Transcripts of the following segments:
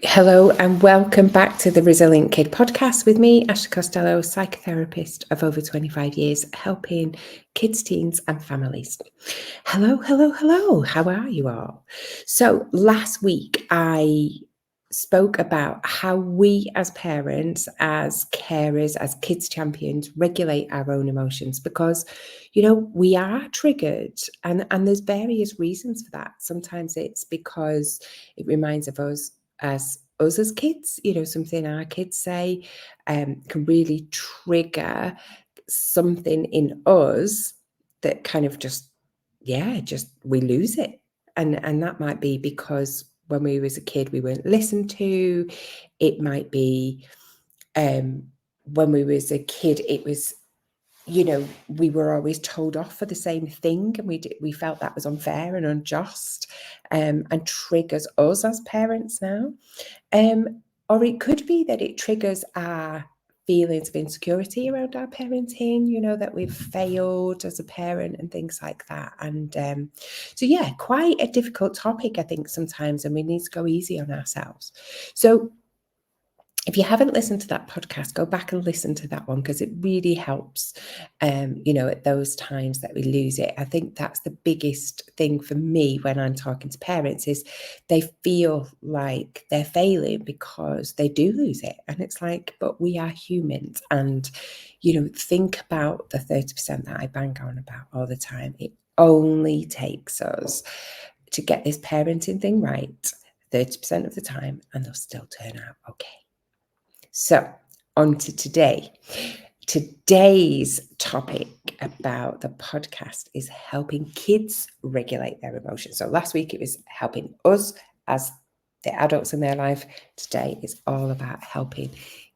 Hello and welcome back to the Resilient Kid podcast with me, Ashley Costello, psychotherapist of over 25 years, helping kids, teens and families. Hello. How are you all? So last week I spoke about how we as parents, as carers, as kids champions regulate our own emotions because, we are triggered and there's various reasons for that. Sometimes it's because it reminds of us as kids, something our kids say can really trigger something in us that kind of just we lose it. And that might be because when we was a kid we weren't listened to. It might be when we was a kid it was we were always told off for the same thing, and we felt that was unfair and unjust, and triggers us as parents now. Or it could be that it triggers our feelings of insecurity around our parenting, that we've failed as a parent and things like that. And quite a difficult topic, I think, sometimes, and we need to go easy on ourselves. So if you haven't listened to that podcast, go back and listen to that one because it really helps, at those times that we lose it. I think that's the biggest thing for me when I'm talking to parents is they feel like they're failing because they do lose it. And it's like, but we are humans. And, think about the 30% that I bang on about all the time. It only takes us to get this parenting thing right 30% of the time, and they'll still turn out okay. So, on to today. Today's topic about the podcast is helping kids regulate their emotions. So last week it was helping us as the adults in their life. Today is all about helping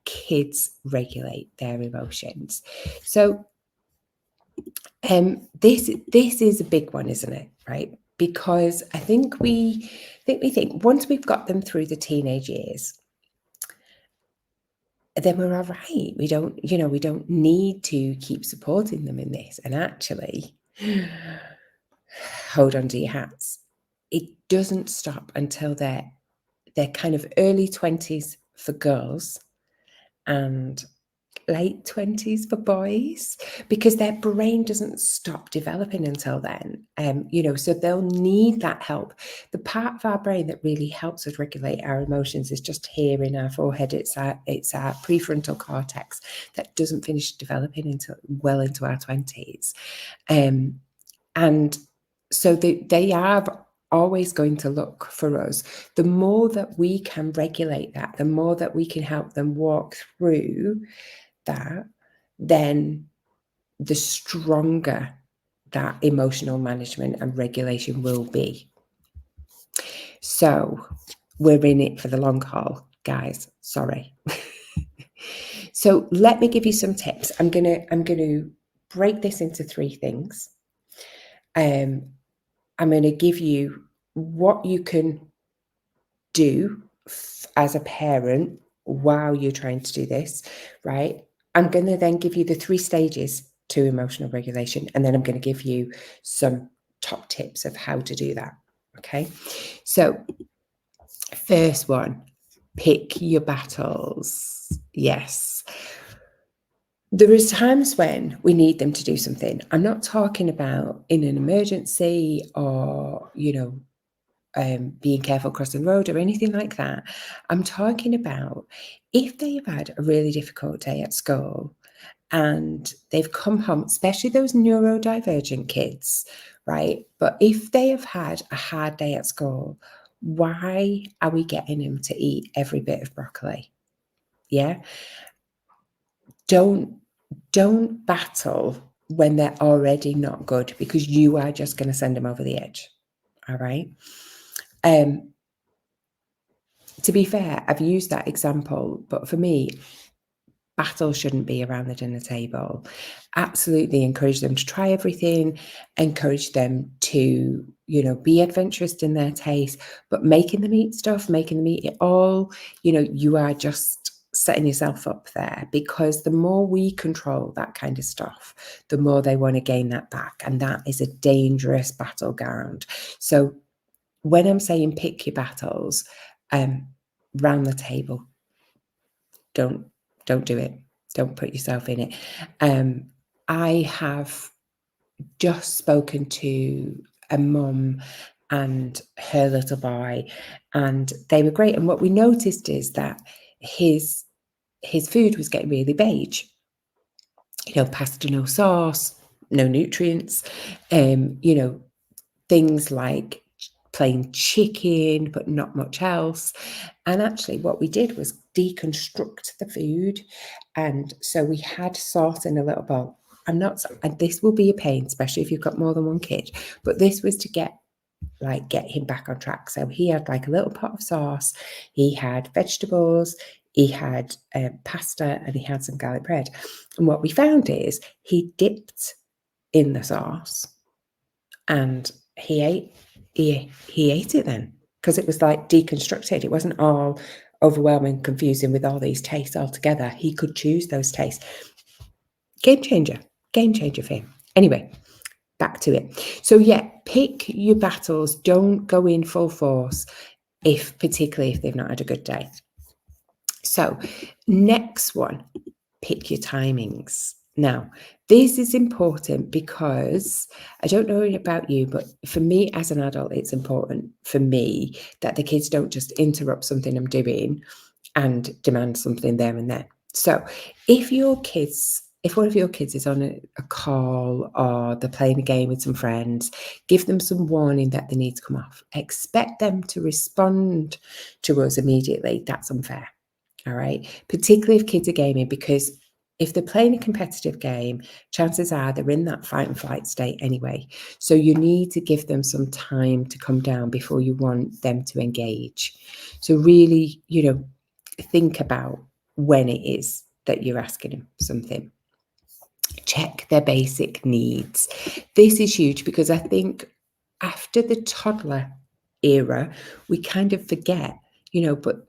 kids regulate their emotions. So this is a big one, isn't it? Right? Because I think we think once we've got them through the teenage years, then we're all right. We don't need to keep supporting them in this. And actually, hold on to your hats. It doesn't stop until they're kind of early 20s for girls and late 20s for boys, because their brain doesn't stop developing until then. So they'll need that help. The part of our brain that really helps us regulate our emotions is just here in our forehead. It's our prefrontal cortex that doesn't finish developing until well into our 20s. And so they are always going to look for us. The more that we can regulate that, the more that we can help them walk through that, then the stronger that emotional management and regulation will be. So we're in it for the long haul, guys. Sorry. So let me give you some tips. I'm gonna break this into 3 things. I'm going to give you what you can do as a parent while you're trying to do this, right? I'm going to then give you the 3 stages to emotional regulation, and then I'm going to give you some top tips of how to do that. Okay. So first one, pick your battles. Yes. There is times when we need them to do something. I'm not talking about in an emergency or, being careful crossing the road or anything like that. I'm talking about if they've had a really difficult day at school and they've come home, especially those neurodivergent kids, right? But if they have had a hard day at school, why are we getting them to eat every bit of broccoli? Yeah. Don't battle when they're already not good, because you are just going to send them over the edge. All right. To be fair, I've used that example, but for me, battle shouldn't be around the dinner table. Absolutely encourage them to try everything, encourage them to, be adventurous in their taste, but making them eat stuff, making them eat it all, you are just setting yourself up there, because the more we control that kind of stuff, the more they want to gain that back. And that is a dangerous battleground. So when I'm saying pick your battles, round the table. Don't do it. Don't put yourself in it. I have just spoken to a mum and her little boy, and they were great. And what we noticed is that his food was getting really beige. Pasta, no sauce, no nutrients. Things like plain chicken, but not much else. And actually what we did was deconstruct the food. And so we had sauce in a little bowl. And this will be a pain, especially if you've got more than one kid, but this was to get him back on track. So he had a little pot of sauce, he had vegetables, he had pasta, and he had some garlic bread. And what we found is he dipped in the sauce and he ate it then, because it was deconstructed. It wasn't all overwhelming, confusing with all these tastes all together. He could choose those tastes. Game changer for him. Anyway, back to it. So yeah, pick your battles. Don't go in full force, particularly if they've not had a good day. So next one, pick your timings. Now, this is important because I don't know about you, but for me as an adult, it's important for me that the kids don't just interrupt something I'm doing and demand something there and then. So if one of your kids is on a call or they're playing a game with some friends, give them some warning that they need to come off. Expect them to respond to us immediately. That's unfair. All right. Particularly if kids are gaming, because if they're playing a competitive game, chances are they're in that fight and flight state anyway. So you need to give them some time to come down before you want them to engage. So really, think about when it is that you're asking them something. Check their basic needs. This is huge because I think after the toddler era, we kind of forget, but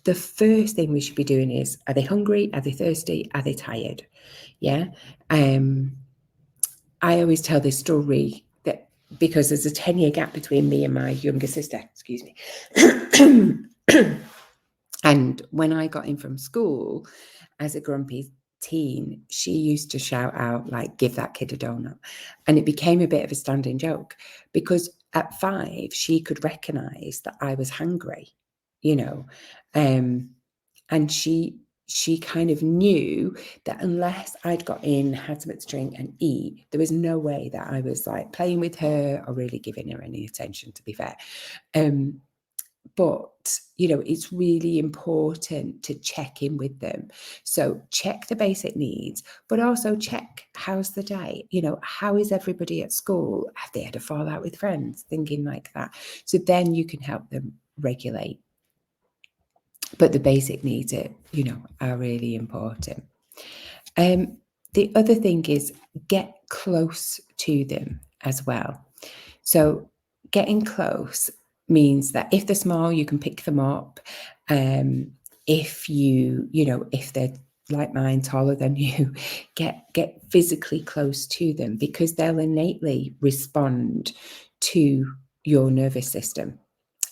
the first thing we should be doing is, are they hungry? Are they thirsty? Are they tired? Yeah. I always tell this story that because there's a 10-year gap between me and my younger sister, excuse me. And when I got in from school as a grumpy teen, she used to shout out, give that kid a donut. And it became a bit of a standing joke because at 5, she could recognize that I was hungry, and she kind of knew that unless I'd got in, had something to drink and eat, there was no way that I was playing with her or really giving her any attention, to be fair. But, it's really important to check in with them. So check the basic needs, but also check how's the day? How is everybody at school? Have they had a fallout with friends? Thinking like that. So then you can help them regulate. But the basic needs are really important. The other thing is get close to them as well. So getting close means that if they're small, you can pick them up. If if they're like mine, taller than you, get physically close to them because they'll innately respond to your nervous system.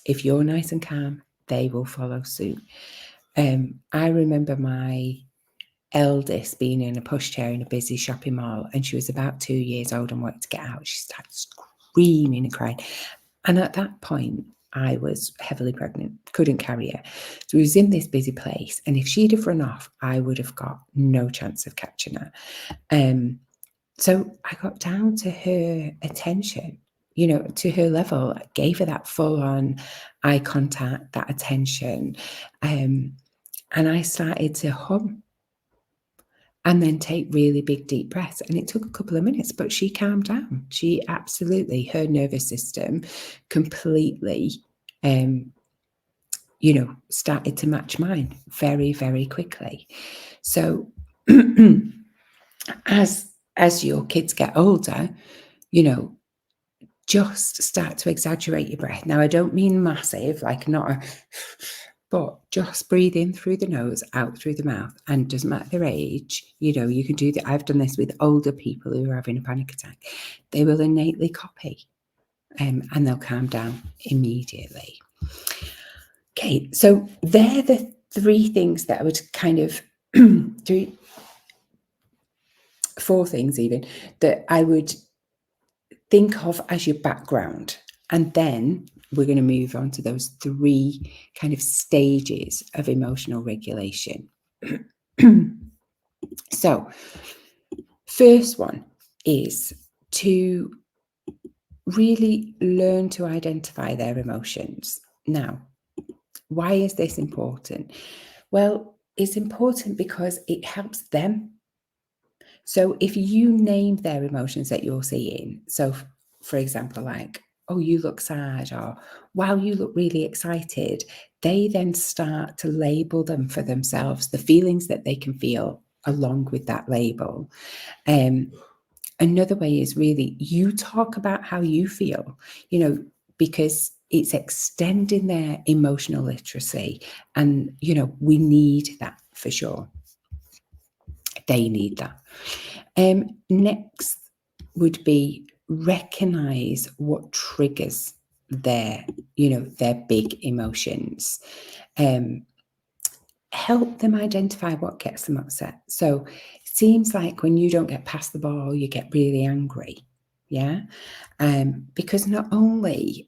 If you're nice and calm, they will follow suit. I remember my eldest being in a pushchair in a busy shopping mall, and she was about 2 years old and wanted to get out. She started screaming and crying. And at that point, I was heavily pregnant, couldn't carry her. So we was in this busy place, and if she'd have run off, I would have got no chance of catching her. So I got down to her attention, to her level. I gave her that full-on eye contact, that attention, and I started to hum and then take really big, deep breaths. And it took a couple of minutes, but she calmed down. Her nervous system completely, started to match mine very, very quickly. So as your kids get older, just start to exaggerate your breath. Now, I don't mean massive, but just breathe in through the nose, out through the mouth, and doesn't matter their age. You can do that. I've done this with older people who are having a panic attack. They will innately copy, and they'll calm down immediately. Okay, so they're the three things that I would kind of do, four things even, that I would think of as your background. And then we're going to move on to those three kind of stages of emotional regulation. So, first one is to really learn to identify their emotions. Now, why is this important? Well, it's important because it helps them. So if you name their emotions that you're seeing, so for example, like, oh, you look sad, or wow, you look really excited, they then start to label them for themselves, the feelings that they can feel along with that label. Another way is really you talk about how you feel, because it's extending their emotional literacy. And, we need that for sure. They need that. Next would be recognize what triggers their big emotions. Help them identify what gets them upset. So it seems like when you don't get past the ball, you get really angry. Yeah. Because not only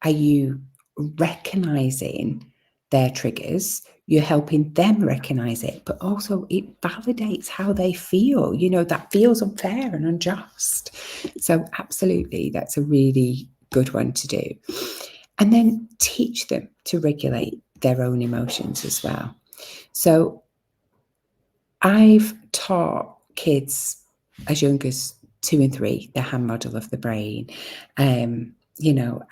are you recognizing their triggers, you're helping them recognize it, but also it validates how they feel. That feels unfair and unjust. So absolutely, that's a really good one to do. And then teach them to regulate their own emotions as well. So I've taught kids as young as 2 and 3 the hand model of the brain. And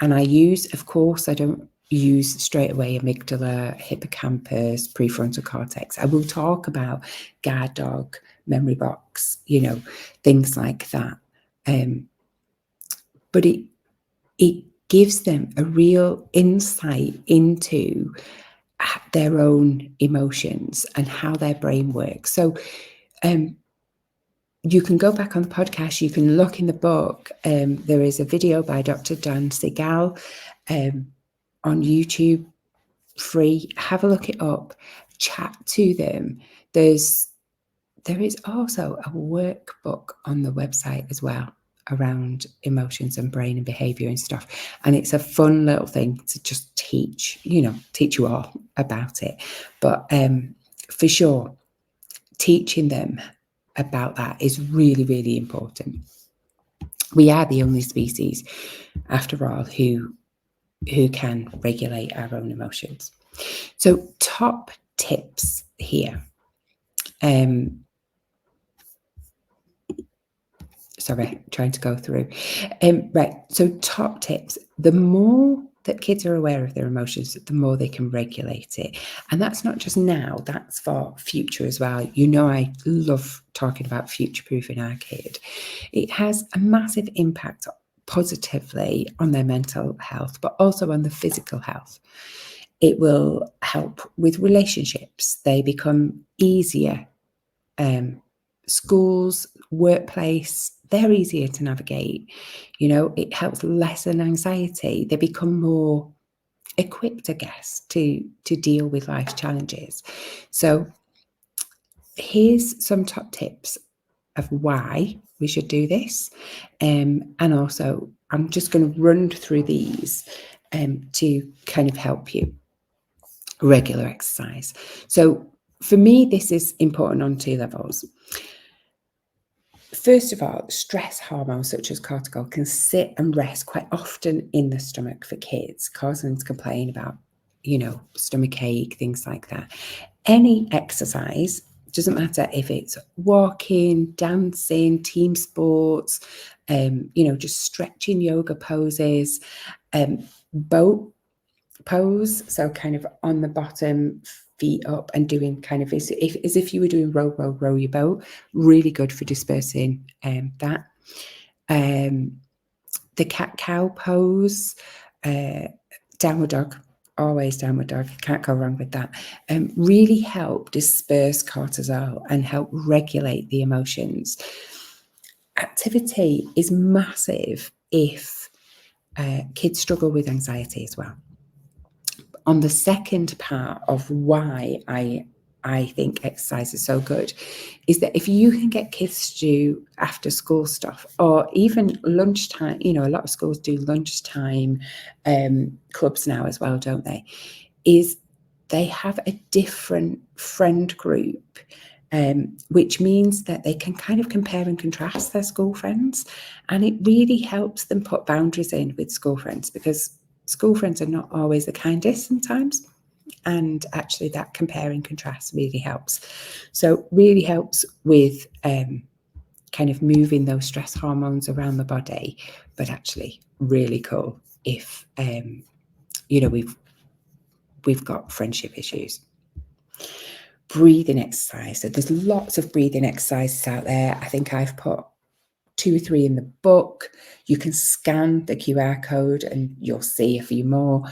I use, of course, I don't use straight away amygdala, hippocampus, prefrontal cortex. I will talk about guard dog, memory box, things like that. But it gives them a real insight into their own emotions and how their brain works. So you can go back on the podcast, you can look in the book. There is a video by Dr. Dan Siegel on YouTube, free. Have a look it up, chat to them. There is also a workbook on the website as well around emotions and brain and behavior and stuff. And it's a fun little thing to just teach you all about it. But for sure, teaching them about that is really, really important. We are the only species, after all, who can regulate our own emotions. So top tips here. Sorry, trying to go through. Right, so top tips. The more that kids are aware of their emotions, the more they can regulate it. And that's not just now, that's for future as well. I love talking about future-proofing our kid. It has a massive impact positively on their mental health, but also on the physical health. It will help with relationships. They become easier. Schools, workplace, they're easier to navigate. It helps lessen anxiety. They become more equipped, I guess, to deal with life's challenges. So here's some top tips of why we should do this. And also, I'm just going to run through these to kind of help you. Regular exercise. So for me, this is important on 2 levels. First of all, stress hormones such as cortisol can sit and rest quite often in the stomach for kids, causing them to complain about, stomach ache, things like that. Any exercise, doesn't matter if it's walking, dancing, team sports, just stretching yoga poses, boat pose, so kind of on the bottom, feet up, and doing kind of as if you were doing row your boat. Really good for dispersing that. The cat-cow pose, downward dog, always downward dog, can't go wrong with that. Really help disperse cortisol and help regulate the emotions. Activity is massive if kids struggle with anxiety as well. on the second part of why I think exercise is so good, is that if you can get kids to do after school stuff, or even lunchtime, a lot of schools do lunchtime clubs now as well, don't they? Is they have a different friend group, which means that they can kind of compare and contrast their school friends. And it really helps them put boundaries in with school friends, because school friends are not always the kindest sometimes. And actually that compare and contrast really helps. So really helps with kind of moving those stress hormones around the body, but actually really cool if, we've got friendship issues. Breathing exercise. So there's lots of breathing exercises out there. I think I've put 2 or 3 in the book. You can scan the QR code and you'll see a few more.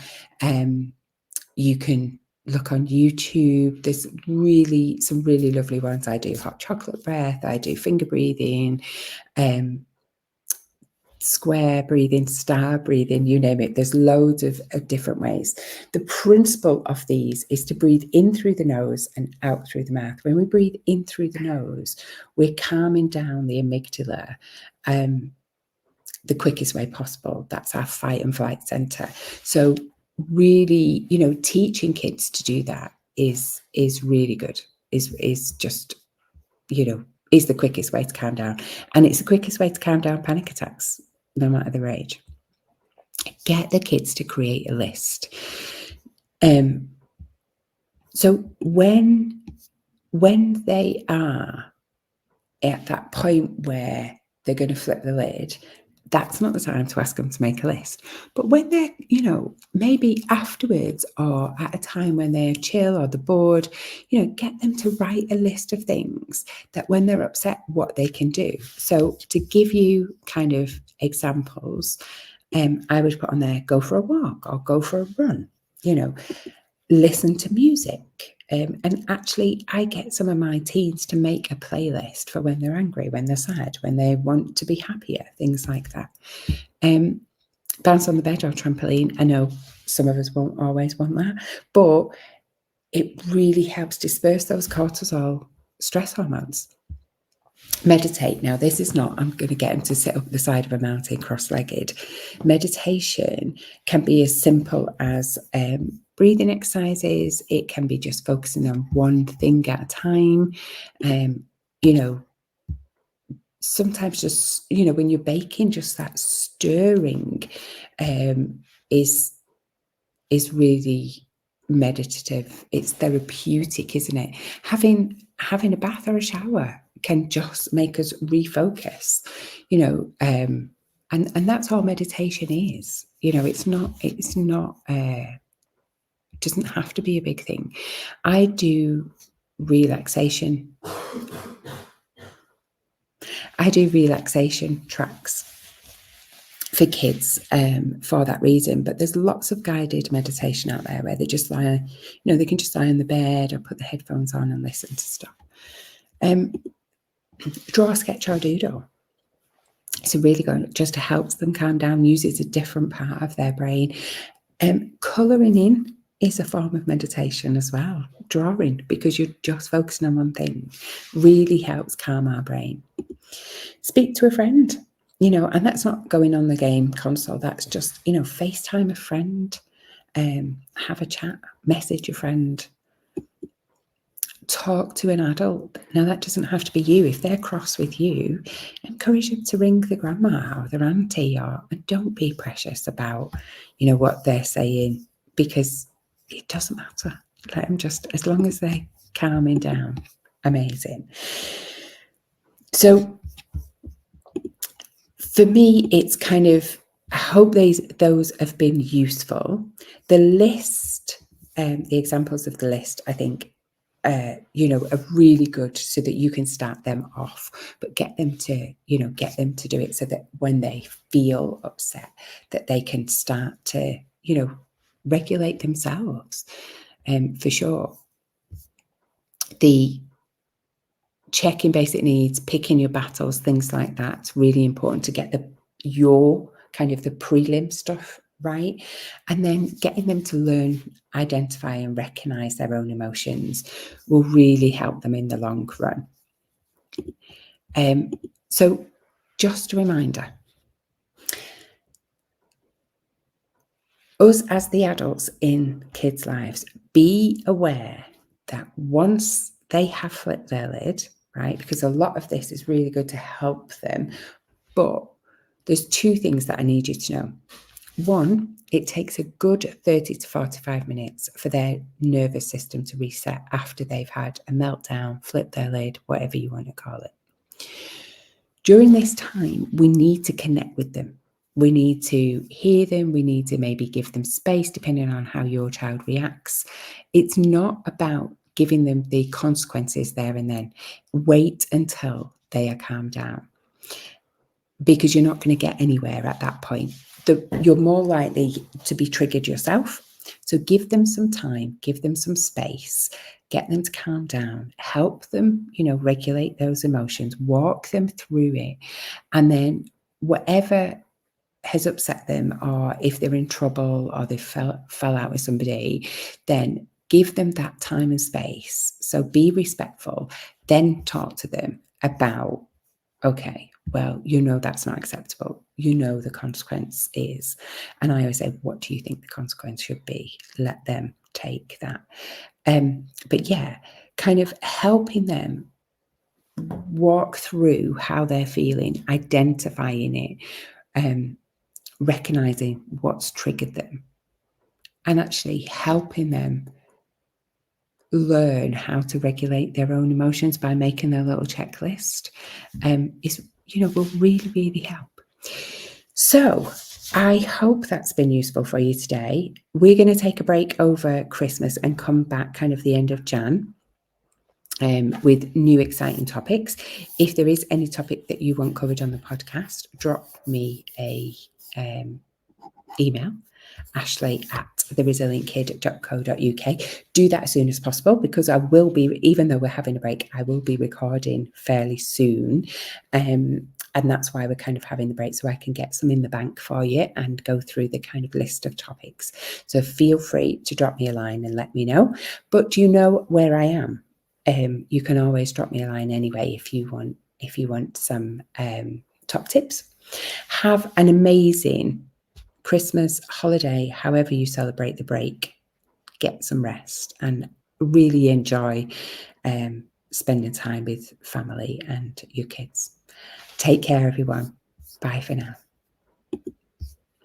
You can look on YouTube. There's some really lovely ones. I do hot chocolate breath. I do finger breathing, square breathing, star breathing, you name it. There's loads of different ways. The principle of these is to breathe in through the nose and out through the mouth. When we breathe in through the nose, we're calming down the amygdala the quickest way possible. That's our fight and flight center. So really, teaching kids to do that is really good, is just, is the quickest way to calm down. And it's the quickest way to calm down panic attacks, no matter their age. Get the kids to create a list. So when they are at that point where they're going to flip the lid, that's not the time to ask them to make a list. But when they're, maybe afterwards, or at a time when they're chill or they're bored, get them to write a list of things that when they're upset, what they can do. So to give you kind of examples, I would put on there, go for a walk or go for a run, listen to music. And actually, I get some of my teens to make a playlist for when they're angry, when they're sad, when they want to be happier, things like that. Bounce on the bed or trampoline. I know some of us won't always want that, but it really helps disperse those cortisol stress hormones. Meditate. Now, this is not, I'm going to get them to sit up the side of a mountain cross-legged. Meditation can be as simple as breathing exercises. It can be just focusing on one thing at a time. Sometimes just, when you're baking, just that stirring is really meditative. It's therapeutic, isn't it? Having a bath or a shower can just make us refocus, and that's all meditation is. It's not doesn't have to be a big thing. I do relaxation tracks for kids for that reason. But there's lots of guided meditation out there where they just lie, they can just lie on the bed or put the headphones on and listen to stuff. Draw a sketch or doodle. So really just to help them calm down, uses a different part of their brain. Colouring in is a form of meditation as well. Drawing, because you're just focusing on one thing, really helps calm our brain. Speak to a friend, and that's not going on the game console. That's just, FaceTime a friend, have a chat, message a friend, talk to an adult. Now, that doesn't have to be you. If they're cross with you, encourage them to ring the grandma or their auntie, and don't be precious about, what they're saying, because it doesn't matter. Let them just, as long as they're calming down. Amazing. So for me, it's kind of, I hope those have been useful. The list, the examples of the list, I think, are really good, so that you can start them off, but get them to do it, so that when they feel upset, that they can start to, regulate themselves. For sure. The checking basic needs, picking your battles, things like that. It's really important to get your kind of the prelim stuff right? And then getting them to learn, identify and recognize their own emotions will really help them in the long run. So just a reminder, us as the adults in kids' lives, be aware that once they have flipped their lid, right, because a lot of this is really good to help them, but there's two things that I need you to know. One, it takes a good 30 to 45 minutes for their nervous system to reset after they've had a meltdown, flip their lid, whatever you want to call it. During this time, we need to connect with them. We need to hear them. We need to maybe give them space, depending on how your child reacts. It's not about giving them the consequences there and then. Wait until they are calmed down, because you're not going to get anywhere at that point. You're more likely to be triggered yourself. So give them some time, give them some space, get them to calm down, help them, regulate those emotions, walk them through it. And then whatever has upset them, or if they're in trouble or they fell out with somebody, then give them that time and space. So be respectful, then talk to them about, okay, well, that's not acceptable. The consequence is. And I always say, what do you think the consequence should be? Let them take that. But yeah, kind of helping them walk through how they're feeling, identifying it, recognizing what's triggered them, and actually helping them learn how to regulate their own emotions by making their little checklist will really, really help. So I hope that's been useful for you today. We're going to take a break over Christmas and come back kind of the end of Jan with new exciting topics. If there is any topic that you want covered on the podcast, drop me a email, ashley@theresilientkid.co.uk. Do that as soon as possible, because I will be, even though we're having a break, I will be recording fairly soon. And that's why we're kind of having the break, so I can get some in the bank for you and go through the kind of list of topics. So feel free to drop me a line and let me know. But do you know where I am? You can always drop me a line anyway if you want some top tips. Have an amazing Christmas, holiday, however you celebrate the break. Get some rest and really enjoy spending time with family and your kids. Take care, everyone. Bye for now.